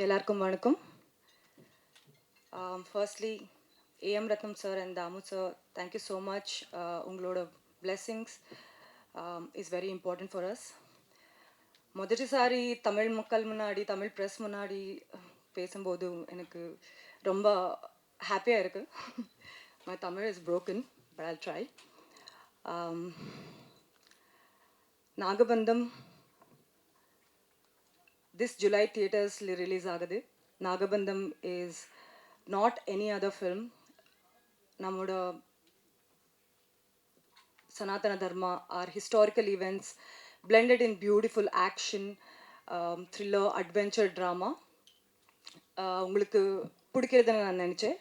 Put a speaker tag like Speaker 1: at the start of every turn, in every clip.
Speaker 1: எல்லாருக்கும் வணக்கம். Firstly, A.M. Ratnam sir and Damu sir, thank you so much. உங்களோட blessings is very important for us. முதல்சாரி Tamil மக்கள் முன்னாடி Tamil press முன்னாடி பேசும்போது எனக்கு ரொம்ப ஹாப்பியாக இருக்கு. My Tamil is broken, but I'll try. நாகபந்தம் this July theaters release ஆகுது. நாகபந்தம் is not any other film. நம்மோட Sanatana Dharma, our historical events blended in beautiful action, thriller, adventure, drama. உங்களுக்கு பிடிக்கிறதுன்னு நான் நினச்சேன்.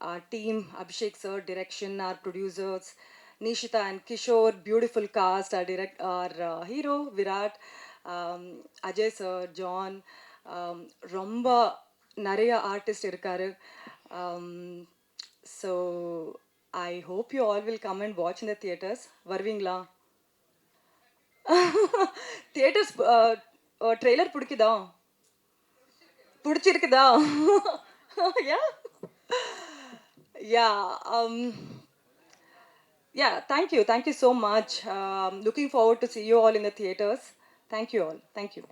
Speaker 1: Our team, Abhishek sir, direction, our producers, Nishita and Kishore, beautiful cast, our hero, Virat, Ajay sir, John, ரொம்ப நிறைய artist இருக்காரு. So I hope you all will come and watch in the theaters. வருவீங்களா? Theaters trailer பிடிக்குதா? பிடிச்சிருக்குதா? Yeah? Yeah. Yeah, thank you. Thank you so much. Looking forward to see you all in the theaters. Thank you all. Thank you.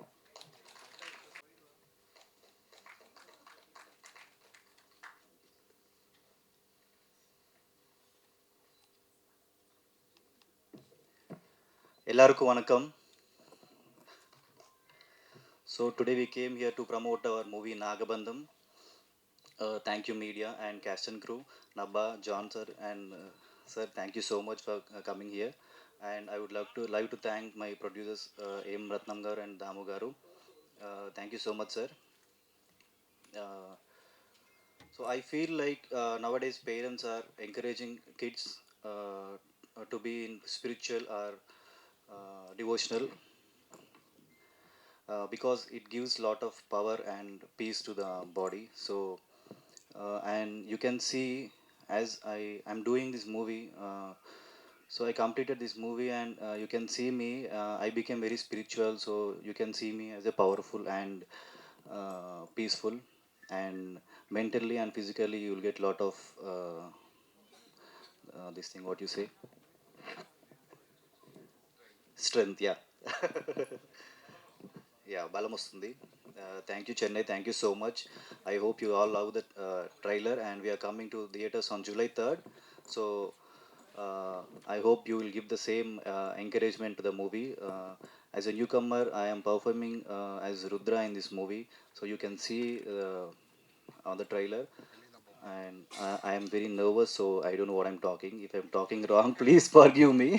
Speaker 2: எல்லாருக்கும் வணக்கம். So today we came here to promote our movie Nagabandham. Thank you media and cast and crew, Nabba, John sir and sir, thank you so much for coming here. And I would like to thank my producers M. Ratnam garu and Damu garu. Thank you so much sir. Uh, so I feel like nowadays parents are encouraging kids to be in spiritual or devotional because it gives lot of power and peace to the body. So and you can see as I'm doing this movie, so I completed this movie and you can see me, I became very spiritual, so you can see me as a powerful and peaceful, and mentally and physically you will get lot of this thing, what you say, strength, yeah. Yeah, balam వస్తుంది. Thank you Chennai, thank you so much. I hope you all love the trailer, and we are coming to theaters on July 3rd. So I hope you will give the same encouragement to the movie. As a newcomer, I am performing as Rudra in this movie, so you can see on the trailer. And I am very nervous, so I don't know what I'm talking. If I'm talking wrong, please forgive me.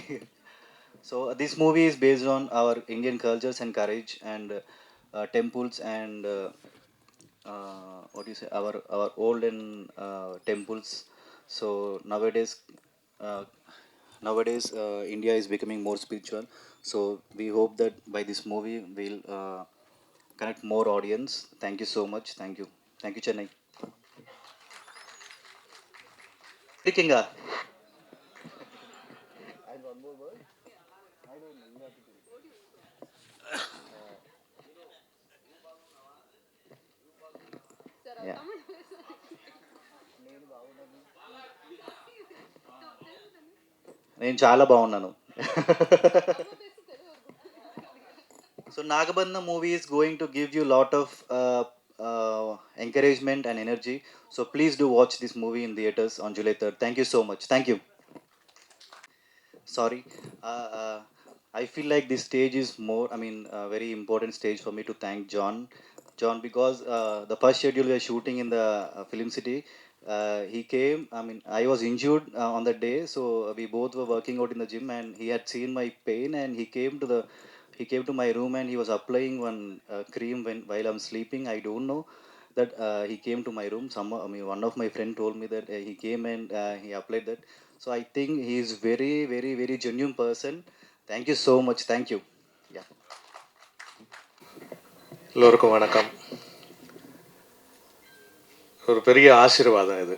Speaker 2: So this movie is based on our Indian cultures and courage and temples and what do you say, our olden temples. So uh, nowadays India is becoming more spiritual. So we hope that by this movie we'll connect more audience. Thank you so much. Thank you Chennai. Irukkinga? Yeah. నేను చాలా బాగున్నాను. So Nagabandha movie is going to give you a lot of encouragement and energy. So please do watch this movie in theaters on July 3rd. Thank you so much. Thank you. Sorry. Uh, uh, I feel like this stage is more, I mean, a very important stage for me to thank John. John, because the first schedule we were shooting in the Film City, he came, I mean, I was injured on that day, so we both were working out in the gym, and he had seen my pain, and he came to my room and he was applying one cream while I'm sleeping. I don't know that he came to my room. I mean, one of my friend told me that he came and he applied that. So I think he is very, very, very genuine person. Thank you so much. Thank you. Yeah.
Speaker 3: எல்லோருக்கும் வணக்கம். ஒரு பெரிய ஆசீர்வாதம் இது.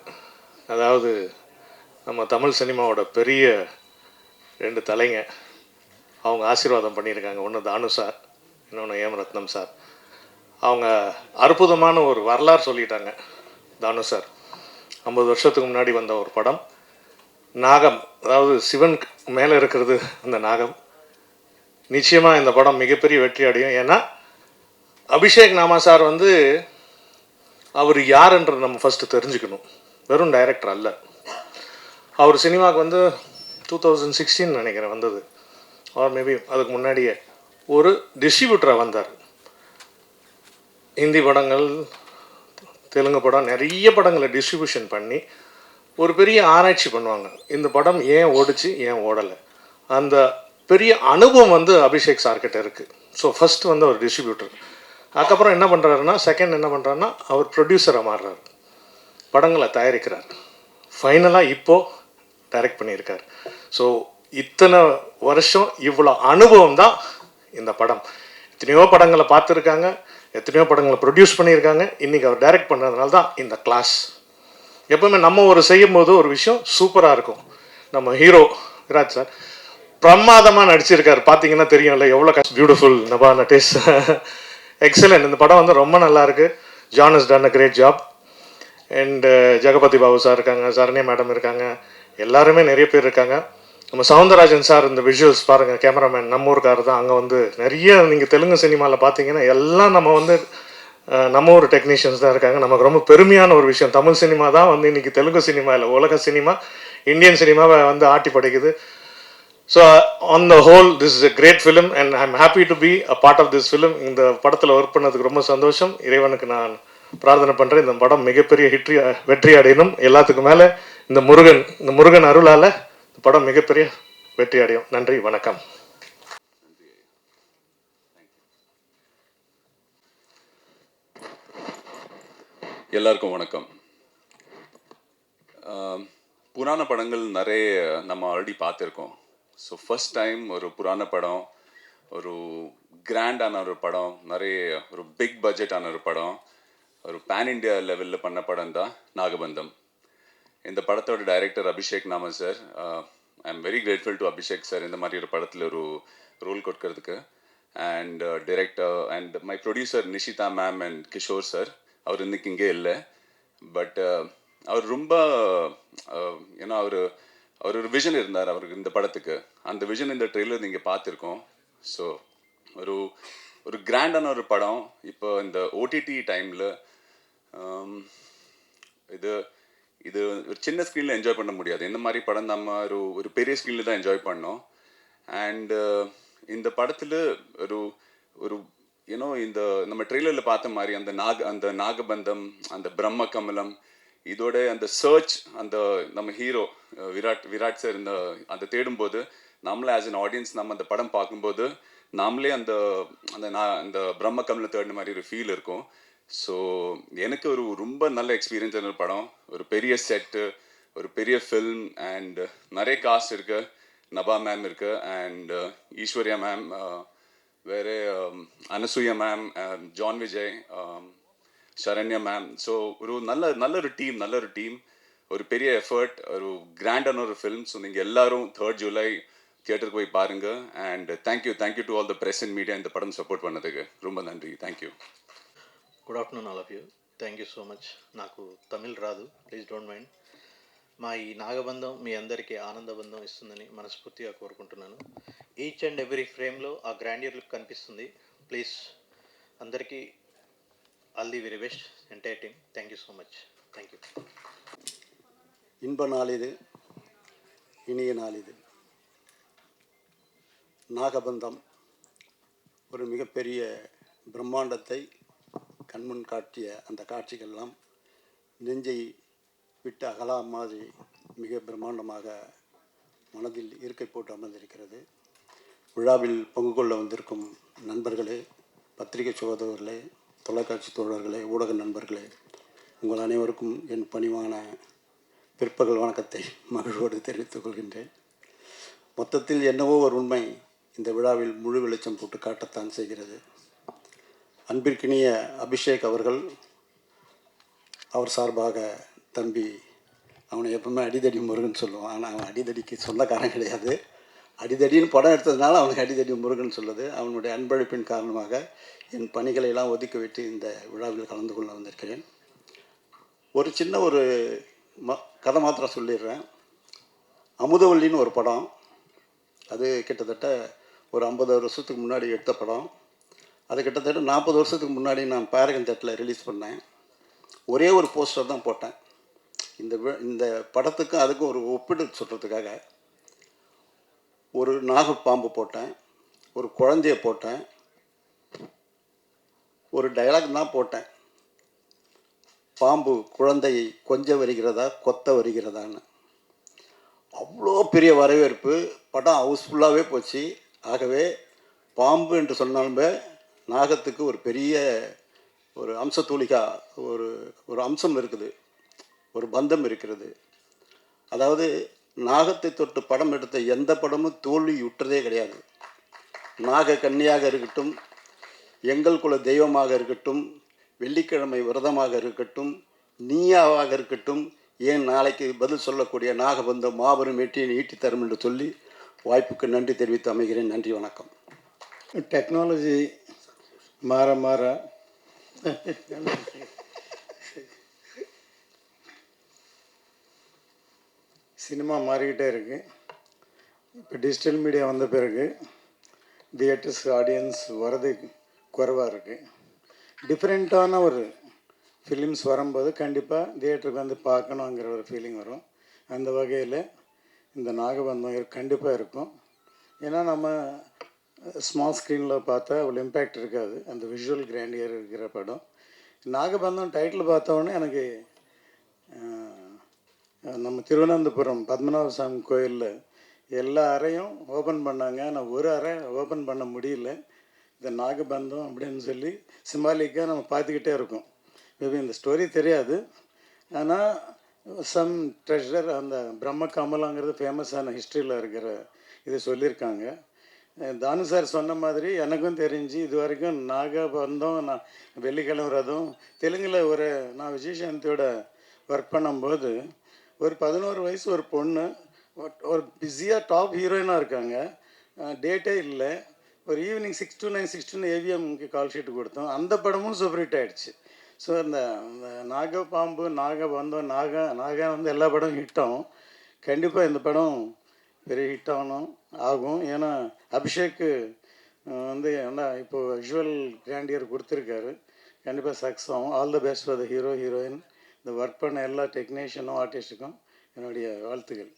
Speaker 3: அதாவது நம்ம தமிழ் சினிமாவோட பெரிய 2 தலைங்க அவங்க ஆசீர்வாதம் பண்ணியிருக்காங்க. ஒன்று தானு சார், இன்னொன்று ஏம் ரத்னம் சார். அவங்க அற்புதமான ஒரு வரலாறு சொல்லிட்டாங்க. தானு சார் 50 வருஷத்துக்கு முன்னாடி வந்த ஒரு படம் நாகம், அதாவது சிவன் மேலே இருக்கிறது அந்த நாகம். நிச்சயமாக இந்த படம் மிகப்பெரிய வெற்றி அடையும். ஏன்னா அபிஷேக் நாமா சார் வந்து அவர் யாருன்றது நம்ம ஃபஸ்ட்டு தெரிஞ்சுக்கணும். வெறும் டைரக்டர் அல்ல. அவர் சினிமாவுக்கு வந்து 2016 நினைக்கிறேன் வந்தது, ஆர் மேபி அதுக்கு முன்னாடியே ஒரு டிஸ்ட்ரிபியூட்டராக வந்தார். ஹிந்தி படங்கள், தெலுங்கு படம், நிறைய படங்களை டிஸ்ட்ரிபியூஷன் பண்ணி ஒரு பெரிய ஆராய்ச்சி பண்ணுவாங்க. இந்த படம் ஏன் ஓடிச்சு, ஏன் ஓடலை, அந்த பெரிய அனுபவம் வந்து அபிஷேக் சார்கிட்ட இருக்குது. ஸோ ஃபஸ்ட்டு வந்து அவர் டிஸ்ட்ரிபியூட்டர். அதுக்கப்புறம் என்ன பண்ணுறாருன்னா, செகண்ட் என்ன பண்ணுறாருன்னா, அவர் ப்ரொடியூசராக மாறுறாரு, படங்களை தயாரிக்கிறார், ஃபைனலாக இப்போது டைரக்ட் பண்ணியிருக்கார். ஸோ இத்தனை வருஷம் இவ்வளோ அனுபவம் தான் இந்த படம். எத்தனையோ படங்களை பார்த்துருக்காங்க, எத்தனையோ படங்களை ப்ரொடியூஸ் பண்ணியிருக்காங்க. இன்றைக்கி அவர் டைரக்ட் பண்ணுறதுனால தான் இந்த கிளாஸ். எப்போவுமே நம்ம ஒரு செய்யும் போது ஒரு விஷயம் சூப்பராக இருக்கும். நம்ம ஹீரோ விராஜ் சார் பிரமாதமாக நடிச்சிருக்காரு, பார்த்தீங்கன்னா தெரியும்ல எவ்வளோ பியூட்டிஃபுல் நபா நட்டேஷ் எக்ஸலண்ட். இந்த படம் வந்து ரொம்ப நல்லா இருக்குது. John is done a great job. And Jagapathi Babu sir இருக்காங்க, சரண்யா மேடம் இருக்காங்க, எல்லாருமே நிறைய பேர் இருக்காங்க. நம்ம சவுந்தரராஜன் சார் இந்த விஷுவல்ஸ் பாருங்கள், கேமராமேன் நம்ம ஊருக்காரர் தான். அங்கே வந்து நிறைய நீங்கள் தெலுங்கு சினிமாவில் பார்த்தீங்கன்னா எல்லாம் நம்ம வந்து நம்ம ஒரு டெக்னீஷியன்ஸ் தான் இருக்காங்க. நமக்கு ரொம்ப பெருமையான ஒரு விஷயம், தமிழ் சினிமா தான் வந்து இன்றைக்கி தெலுங்கு சினிமா இல்லை, உலக சினிமா, இந்தியன் சினிமாவை வந்து ஆட்டி படைக்குது. So on the whole this is a great film and I am happy to be a part of this film. இந்த படத்தில் ஒர்க் பண்ணதுக்கு ரொம்ப சந்தோஷம். இறைவனுக்கு நான் பிரார்த்தனை பண்ணுறேன் இந்த படம் மிகப்பெரிய வெற்றி அடையணும். எல்லாத்துக்கும் மேலே இந்த முருகன் அருளால் இந்த படம் மிகப்பெரிய வெற்றி அடையும். நன்றி, வணக்கம்.
Speaker 4: எல்லாருக்கும் வணக்கம். புராண படங்கள் நிறைய நம்ம ஆல்ரெடி பார்த்துருக்கோம். ஸோ ஃபர்ஸ்ட் டைம் ஒரு புராண படம், ஒரு கிராண்டான ஒரு படம், நிறைய ஒரு பிக் பட்ஜெட்டான ஒரு படம், ஒரு பேன் இண்டியா லெவலில் பண்ண படம் தான் நாகபந்தம். இந்த படத்தோட director Abhishek Nama sir. I am very grateful to Abhishek sir இந்த மாதிரி ஒரு படத்தில் ஒரு ரோல் கொடுக்கறதுக்கு. And director and my producer Nishitha ma'am and Kishore sir. அவர் இன்னைக்கு இங்கே இல்லை, பட் அவர் ரொம்ப ஏன்னா அவர் ஒரு விஷன் இருந்தார் அவருக்கு இந்த படத்துக்கு. அந்த விஷன் இந்த ட்ரெய்லர் நீங்கள் பார்த்துருக்கோம். ஸோ ஒரு கிராண்டான ஒரு படம். இப்போ இந்த ஓடிடி டைமில் இது ஒரு சின்ன ஸ்க்ரீனில் என்ஜாய் பண்ண முடியாது. இந்த மாதிரி படம் நம்ம ஒரு பெரிய ஸ்க்ரீனில் தான் என்ஜாய் பண்ணோம். அண்டு இந்த படத்தில் ஒரு இந்த நம்ம ட்ரெய்லரில் பார்த்த மாதிரி அந்த நாகபந்தம், அந்த பிரம்ம கமலம், இதோட அந்த சர்ச், அந்த நம்ம ஹீரோ விராட் சார் அந்த தேடும்போது நம்மளே ஆஸ் அன் ஆடியன்ஸ் நம்ம அந்த படம் பார்க்கும்போது நாமளே அந்த பிரம்ம கமலம் தேடின மாதிரி ஒரு ஃபீல் இருக்கும். ஸோ எனக்கு ரொம்ப நல்ல எக்ஸ்பீரியன்ஸான ஒரு படம். ஒரு பெரிய செட்டு, ஒரு பெரிய ஃபில்ம், அண்ட் நிறைய காஸ்ட் இருக்கு. நபா மேம் இருக்கு, அண்ட் ஈஸ்வர்யா மேம், வேறு Anasuya ma'am, John Vijay, Saranya ma'am. So நல்ல ஒரு டீம், ஒரு பெரிய எஃபர்ட், ஒரு கிராண்டான ஒரு ஃபில்ம். ஸோ நீங்கள் எல்லாரும் 3rd ஜூலை தியேட்டருக்கு போய் பாருங்கள். And thank you to all the press and media இந்த படம் சப்போர்ட் பண்ணதுக்கு ரொம்ப நன்றி. Thank you.
Speaker 5: Good afternoon all of you. Thank you so much. నాకు తమిళ్ రాదు, ప్లీజ్ డోంట్ మైండ్. మా ఈ నాగబంధం మీ అందరికీ ఆనందబంధం ఇస్తుందని మనస్ఫూర్తిగా కోరుకుంటున్నాను. ఈచ్ అండ్ ఎవ్రీ ఫ్రేమ్లో ఆ గ్రాండియర్ లుక్ కనిపిస్తుంది. ప్లీజ్ అందరికీ all the very best entire team. Thank you so much. Thank you.
Speaker 6: இன்ப நாள் இது, இனிய நாள் இது. நாகபந்தம் ஒரு மிகப்பெரிய பிரம்மாண்டத்தை கண்முன் காட்டிய அந்த காட்சிகள்லாம் நெஞ்சை விட்டு அகலா மாதிரி மிக பிரம்மாண்டமாக மனதில் இருக்கை போட்டு அமர்ந்திருக்கிறது. விழாவில் பங்கு கொள்ள வந்திருக்கும் நண்பர்களே, பத்திரிகை சகோதரர்களே, தொலைக்காட்சி தோழர்களே, ஊடக நண்பர்களே, உங்கள் அனைவருக்கும் என் பணிவான பிற்பகல் வணக்கத்தை மகிழ்வோடு தெரிவித்துக் கொள்கின்றேன். மொத்தத்தில் என்னவோ ஒரு உண்மை இந்த விழாவில் முழு வெளிச்சம் போட்டு காட்டத்தான் செய்கிறது. அன்பிற்கினிய அபிஷேக் அவர்கள், அவர் சார்பாக தம்பி, அவனை எப்பவுமே அடிதடி முருகன் சொல்லுவான். ஆனால் அவன் அடிதடிக்கு சொந்தக்காரன் கிடையாது. அடிதடின்னு படம் எடுத்ததுனால அவனுக்கு அடிதடி முருகன் சொல்லுது. அவனுடைய அன்பளிப்பின் காரணமாக என் பணிகளை எல்லாம் ஒதுக்கிவிட்டு இந்த விழாவில் கலந்து கொள்ள வந்திருக்கிறேன். ஒரு சின்ன ஒரு கதை மாத்திரம் சொல்லிடுறேன். அமுதவல்லின்னு ஒரு படம், அது கிட்டத்தட்ட ஒரு 50 வருஷத்துக்கு முன்னாடி எடுத்த படம். அது கிட்டத்தட்ட 40 வருஷத்துக்கு முன்னாடி நான் பேரகன் தேட்டரில் ரிலீஸ் பண்ணேன். ஒரே ஒரு போஸ்டர் தான் போட்டேன். இந்த படத்துக்கும் அதுக்கும் ஒரு ஒப்பீடு சொல்கிறதுக்காக ஒரு நாகப்பாம்பு போட்டேன், ஒரு குழந்தைய போட்டேன், ஒரு டயலாக் தான் போட்டேன். பாம்பு குழந்தையை கொஞ்ச வருகிறதா கொத்த வருகிறதான்னு. அவ்வளோ பெரிய வரவேற்பு, படம் ஹவுஸ்ஃபுல்லாகவே போச்சு. ஆகவே பாம்பு என்று சொன்னாலுமே நாகத்துக்கு ஒரு பெரிய ஒரு அம்சத்தூளிகா ஒரு அம்சம் இருக்குது, ஒரு பந்தம் இருக்கிறது. அதாவது நாகத்தை தொட்டு படம் எடுத்த எந்த படமும் தோல்வி உற்றதே கிடையாது. நாக கன்னியாக இருக்கட்டும், எங்கள் குல தெய்வமாக இருக்கட்டும், வெள்ளிக்கிழமை விரதமாக இருக்கட்டும், நீயாவாக இருக்கட்டும், ஏன் நாளைக்கு பதில் சொல்லக்கூடிய நாகபந்தம் மாபெரும் வெற்றியை ஈட்டி தரும் என்று சொல்லி வாய்ப்புக்கு நன்றி தெரிவித்து அமைகிறேன். நன்றி, வணக்கம்.
Speaker 7: டெக்னாலஜி மாற மாற சினிமா மாறிக்கிட்டே இருக்குது. இப்போ டிஜிட்டல் மீடியா வந்த பிறகு தியேட்டர்ஸ் ஆடியன்ஸ் வரது குறைவாக இருக்குது. டிஃப்ரெண்ட்டான ஒரு ஃபிலிம்ஸ் வரும்போது கண்டிப்பாக தியேட்டருக்கு வந்து பார்க்கணுங்கிற ஒரு ஃபீலிங் வரும். அந்த வகையில் இந்த நாகபந்தம் கண்டிப்பாக இருக்கும். ஏன்னா நம்ம ஸ்மால் ஸ்க்ரீனில் பார்த்தா அவ்வளோ இம்பேக்ட் இருக்காது, அந்த விஷுவல் கிராண்டியர் இருக்கிற படம். நாகபந்தம் டைட்டில் பார்த்தோன்னே எனக்கு நம்ம திருவனந்தபுரம் பத்மநாப சாமி கோயிலில் எல்லா அறையும் ஓப்பன் பண்ணாங்க, ஆனால் ஒரு அறை ஓப்பன் பண்ண முடியல. இந்த நாகபந்தம் அப்படின்னு சொல்லி சிம்பாலிக்காக நம்ம பார்த்துக்கிட்டே இருக்கோம். மேபி இந்த ஸ்டோரி தெரியாது, ஆனால் சம் ட்ரெஷர் அந்த பிரம்ம கமலாங்கிறது ஃபேமஸான ஹிஸ்ட்ரியில் இருக்கிற இது சொல்லியிருக்காங்க. தானு சார் சொன்ன மாதிரி எனக்கும் தெரிஞ்சு இது வரைக்கும் நாகபந்தம் நான் வெள்ளிக்கிழமை ரதம் தெலுங்கில் நான் விஜயசாந்தியோட ஒர்க் பண்ணும்போது ஒரு 11 வயசு ஒரு பொண்ணு ஒரு பிஸியாக டாப் ஹீரோயினாக இருக்காங்க, டேட்டே இல்லை. ஒரு ஈவினிங் 6 to 9 6 to 9 ஏவிஎம்க்கு கால் ஷீட்டு கொடுத்தோம். அந்த படமும் சூப்பர் ஹிட் ஆகிடுச்சு. ஸோ இந்த நாகப்பாம்பு நாகபந்தம் நாகா வந்து எல்லா படமும் ஹிட் ஆகும். கண்டிப்பாக இந்த படம் பெரிய ஹிட் ஆகும். ஏன்னா அபிஷேக்கு வந்து என்ன இப்போது விஷுவல் கிராண்டியர் கொடுத்துருக்காரு. கண்டிப்பாக சக்ஸஸ் ஆகும். All the best for the hero heroine. இந்த ஒர்க் பண்ண எல்லா டெக்னீஷியனும் ஆர்டிஸ்ட்டுக்கும் என்னுடைய வாழ்த்துக்கள்.